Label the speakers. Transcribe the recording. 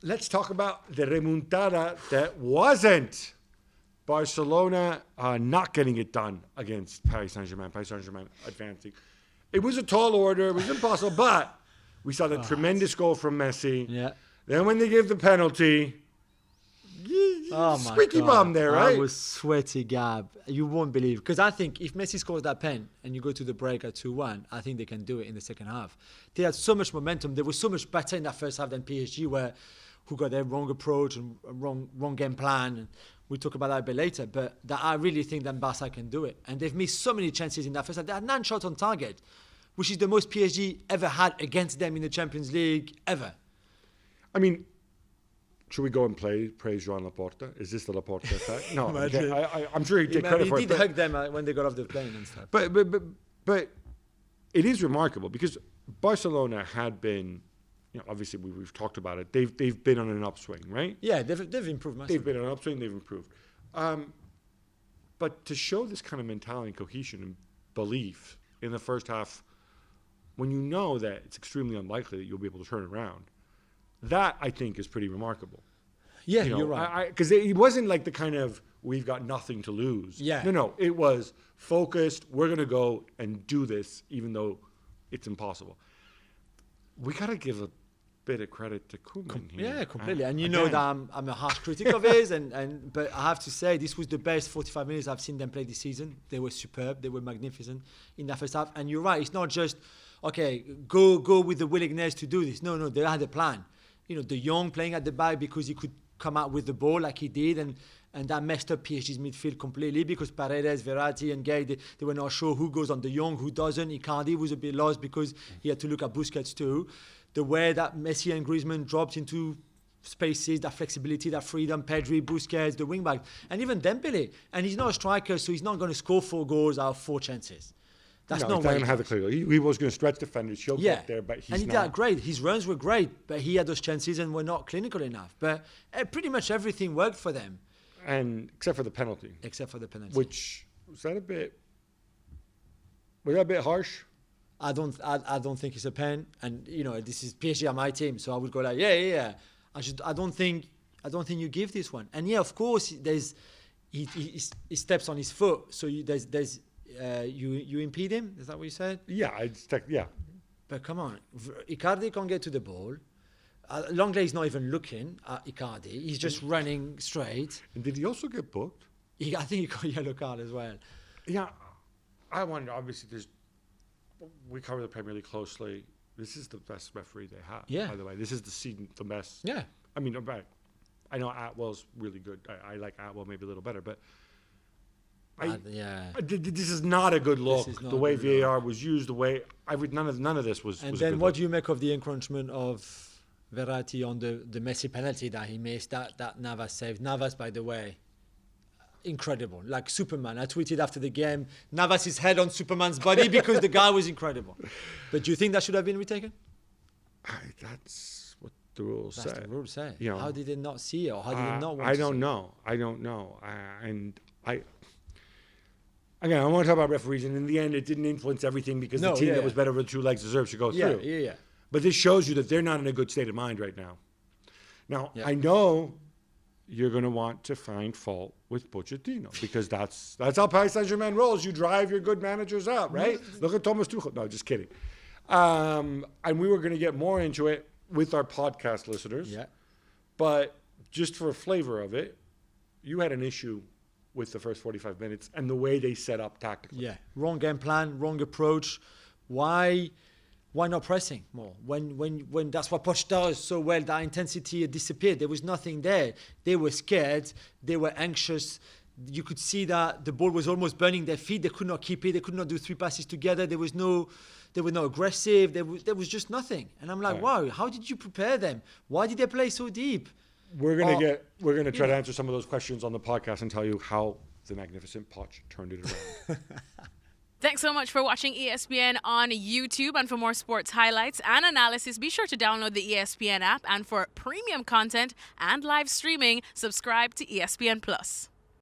Speaker 1: let's talk about the remontada that wasn't Barcelona not getting it done against Paris Saint-Germain. Paris Saint-Germain advancing. It was a tall order. It was impossible, but we saw the tremendous goal from Messi.
Speaker 2: Yeah.
Speaker 1: Then when they gave the penalty, squeaky bum there, right?
Speaker 2: I was sweaty, Gab. You won't believe. Because I think if Messi scores that pen and you go to the break at 2-1, I think they can do it in the second half. They had so much momentum. They were so much better in that first half than PSG, who got their wrong approach and wrong game plan. And we'll talk about that a bit later. But I really think that Barca can do it. And they've missed so many chances in that first half. They had 9 shots on target, which is the most PSG ever had against them in the Champions League, ever.
Speaker 1: I mean, should we go and praise Joan Laporta? Is this the Laporta effect? No, I'm sure he'd take credit for it.
Speaker 2: He did hug them when they got off the plane and stuff.
Speaker 1: But it is remarkable because Barcelona had been, obviously we've talked about it. They've been on an upswing, right?
Speaker 2: Yeah, they've improved massively.
Speaker 1: They've been on an upswing. They've improved. But to show this kind of mentality and cohesion and belief in the first half, when you know that it's extremely unlikely that you'll be able to turn it around, that, I think, is pretty remarkable.
Speaker 2: Yeah, you're right.
Speaker 1: Because it wasn't like the kind of, we've got nothing to lose.
Speaker 2: Yeah.
Speaker 1: No. It was focused. We're going to go and do this, even though it's impossible. We got to give a bit of credit to Koeman here.
Speaker 2: Yeah, completely. And you know that I'm a harsh critic of his, but I have to say, this was the best 45 minutes I've seen them play this season. They were superb. They were magnificent in that first half. And you're right. It's not just, okay, go with the willingness to do this. No, they had a plan. De Jong playing at the back because he could come out with the ball like he did, and that messed up PSG's midfield completely because Paredes, Verratti and Gay, they were not sure who goes on De Jong, who doesn't. Icardi was a bit lost because he had to look at Busquets too. The way that Messi and Griezmann dropped into spaces, that flexibility, that freedom, Pedri, Busquets, the wing-back, and even Dembele. And he's not a striker, so he's not going to score 4 goals out of 4 chances. That's not
Speaker 1: what he have the clear. He was going to stretch defenders, choke up there, but he's not. And he did great.
Speaker 2: His runs were great, but he had those chances and were not clinical enough. But pretty much everything worked for them.
Speaker 1: And except for the penalty. Which, was that a bit harsh?
Speaker 2: I don't think it's a pen. And, this is PSG on my team, so I would go like, yeah. I don't think you give this one. And, of course, he steps on his foot, so there's you impede him? Is that what you said?
Speaker 1: Yeah, yeah.
Speaker 2: But come on, Icardi can't get to the ball. Longley is not even looking at Icardi. He's just running straight.
Speaker 1: And did he also get booked?
Speaker 2: I think he got a yellow card as well.
Speaker 1: Yeah, I wonder. Obviously, we cover the Premier League closely. This is the best referee they have. Yeah. By the way, this is the best.
Speaker 2: Yeah.
Speaker 1: I mean, I know Atwell's really good. I like Atwell maybe a little better, but. This is not a good look. The way VAR was used, the way none of this was.
Speaker 2: And then, what do you make of the encroachment of Verratti on the Messi penalty that he missed? That Navas saved. Navas, by the way, incredible, like Superman. I tweeted after the game, Navas' head on Superman's body because the guy was incredible. But do you think that should have been retaken?
Speaker 1: That's what the rules say.
Speaker 2: That's the rules say. How did they not see it, or how did they not want
Speaker 1: I don't know. Again, I want to talk about referees, and in the end, it didn't influence everything because the team that was better with 2 legs deserves to go through.
Speaker 2: Yeah.
Speaker 1: But this shows you that they're not in a good state of mind right now. Now, I know you're going to want to find fault with Pochettino because that's how Paris Saint-Germain rolls. You drive your good managers out, right? Look at Thomas Tuchel. No, just kidding. And we were going to get more into it with our podcast listeners.
Speaker 2: Yeah.
Speaker 1: But just for a flavor of it, you had an issue with the first 45 minutes and the way they set up tactically.
Speaker 2: Yeah, wrong game plan, wrong approach. Why not pressing more? When that's what Poch does so well, that intensity had disappeared. There was nothing there. They were scared. They were anxious. You could see that the ball was almost burning their feet. They could not keep it. They could not do 3 passes together. They were not aggressive. There was just nothing. And I'm like, wow, how did you prepare them? Why did they play so deep?
Speaker 1: We're gonna try to answer some of those questions on the podcast and tell you how the magnificent Poch turned it around.
Speaker 3: Thanks so much for watching ESPN on YouTube. And for more sports highlights and analysis, be sure to download the ESPN app. And for premium content and live streaming, subscribe to ESPN Plus.